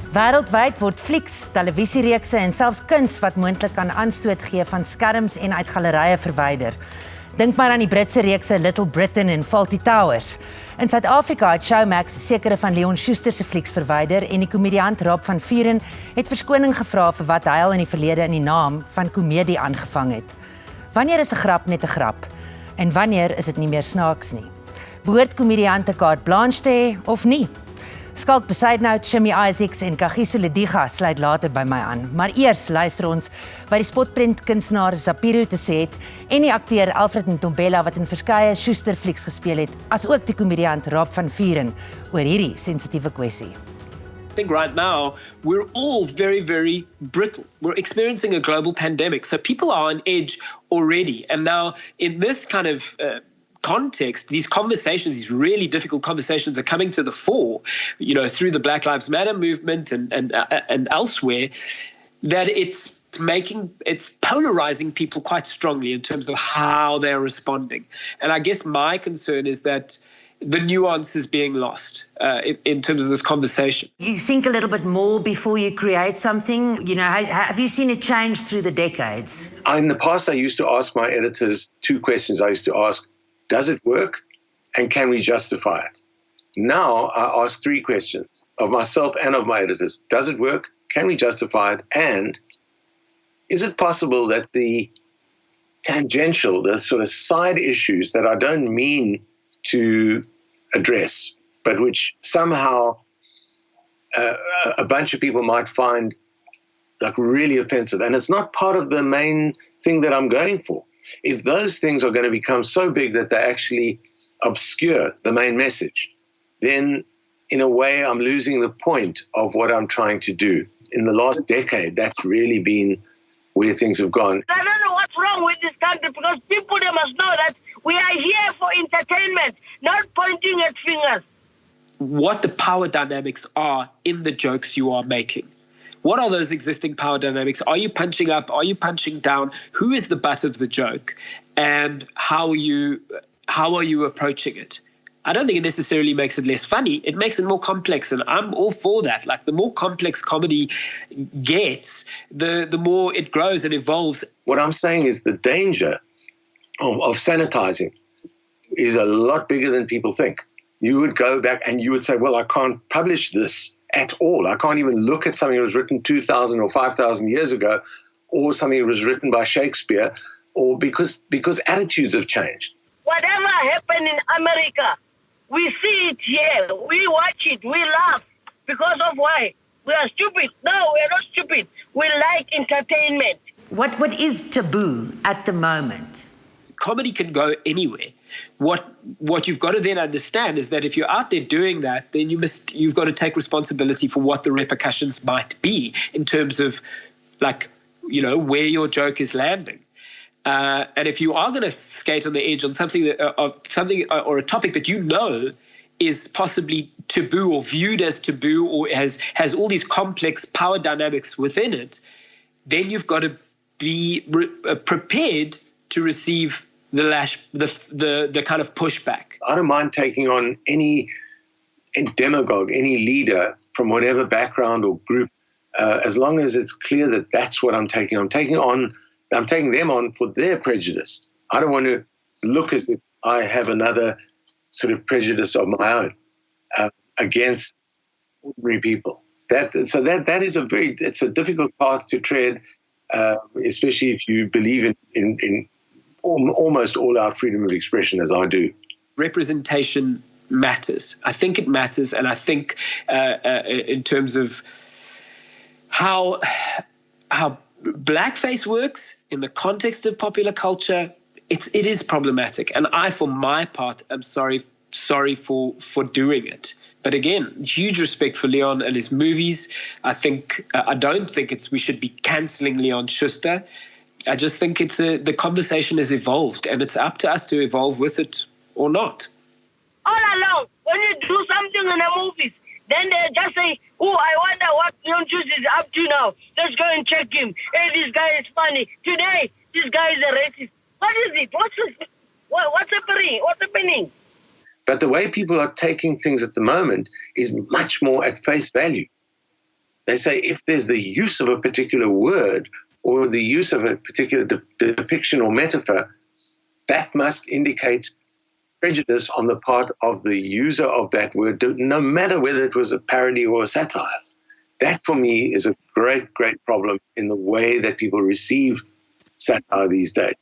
Wêreldwyd word flieks, televisiereekse en selfs kuns wat moontlik kan aanstoot gee van skerms en uit gallerye verwyder. Dink maar aan die Britse reekse Little Britain en Fawlty Towers. In Suid-Afrika het Showmax sekere van Leon Schuster se flieks verwyder en die komediant Rob van Vuuren het verskoning gevra vir wat hy al in die verlede in die naam van Komedie aangevang het. Wanneer is 'n grap net 'n grap? En wanneer is dit nie meer snaaks nie? Behoort komediante carte blanche te hê of nie? Skalk Besaidnout, Shimmy Isaacs en Kagiso Lediga sluit later by my aan. Maar eers luister ons wat die spotprentkunstenaar Zapiro te sê het en die akteur Alfred Ntombela wat in verskeie Schuster-flieks gespeel het, asook die komediant Rob van Vuuren oor hierdie sensitiewe kwessie. I think right now we're all very, very brittle. We're experiencing a global pandemic. So people are on edge already. And now in this kind of context, these conversations, these really difficult conversations are coming to the fore, through the Black Lives Matter movement and elsewhere, that it's polarizing people quite strongly in terms of how they're responding. And I guess my concern is that the nuance is being lost in terms of this conversation. You think a little bit more before you create something? Have you seen it change through the decades? In the past, I used to ask my editors two questions. I used to ask, does it work? And can we justify it? Now I ask three questions of myself and of my editors. Does it work? Can we justify it? And is it possible that the tangential, the sort of side issues that I don't mean to address, but which somehow a bunch of people might find like really offensive, and it's not part of the main thing that I'm going for. If those things are going to become so big that they actually obscure the main message, then in a way I'm losing the point of what I'm trying to do. In the last decade, that's really been where things have gone. I don't know what's wrong with this country, because people, they must know that we are here for entertainment, not pointing at fingers. What the power dynamics are in the jokes you are making. What are those existing power dynamics? Are you punching up? Are you punching down? Who is the butt of the joke? And how are you approaching it? I don't think it necessarily makes it less funny. It makes it more complex, and I'm all for that. Like, the more complex comedy gets, the more it grows and evolves. What I'm saying is the danger of sanitizing is a lot bigger than people think. You would go back and you would say, well, I can't publish this at all. I can't even look at something that was written 2,000 or 5,000 years ago, or something that was written by Shakespeare, or because attitudes have changed. Whatever happened in America, we see it here. We watch it. We laugh. Because of why? We are stupid. No, we are not stupid. We like entertainment. What is taboo at the moment? Comedy can go anywhere. What you've got to then understand is that if you're out there doing that, then you've got to take responsibility for what the repercussions might be in terms of, where your joke is landing. And if you are going to skate on the edge on something or a topic that is possibly taboo or viewed as taboo, or has all these complex power dynamics within it, then you've got to be prepared to receive the lash, the kind of pushback. I don't mind taking on any demagogue, any leader from whatever background or group, as long as it's clear that that's what I'm taking on. I'm taking them on for their prejudice. I don't want to look as if I have another sort of prejudice of my own against ordinary people. That is it's a difficult path to tread, especially if you believe in almost all-out freedom of expression, as I do. Representation matters. I think it matters, and I think in terms of how blackface works in the context of popular culture, it is problematic. And I, for my part, am sorry for doing it. But again, huge respect for Leon and his movies. I don't think we should be cancelling Leon Schuster. I just think the conversation has evolved, and it's up to us to evolve with it or not. All along, when you do something in the movies, then they just say, oh, I wonder what Leon Schuster is up to now. Let's go and check him. Hey, this guy is funny. Today, this guy is a racist. What is it? What's happening? What's happening? But the way people are taking things at the moment is much more at face value. They say if there's the use of a particular word or the use of a particular depiction or metaphor, that must indicate prejudice on the part of the user of that word, no matter whether it was a parody or a satire. That, for me, is a great, great problem in the way that people receive satire these days.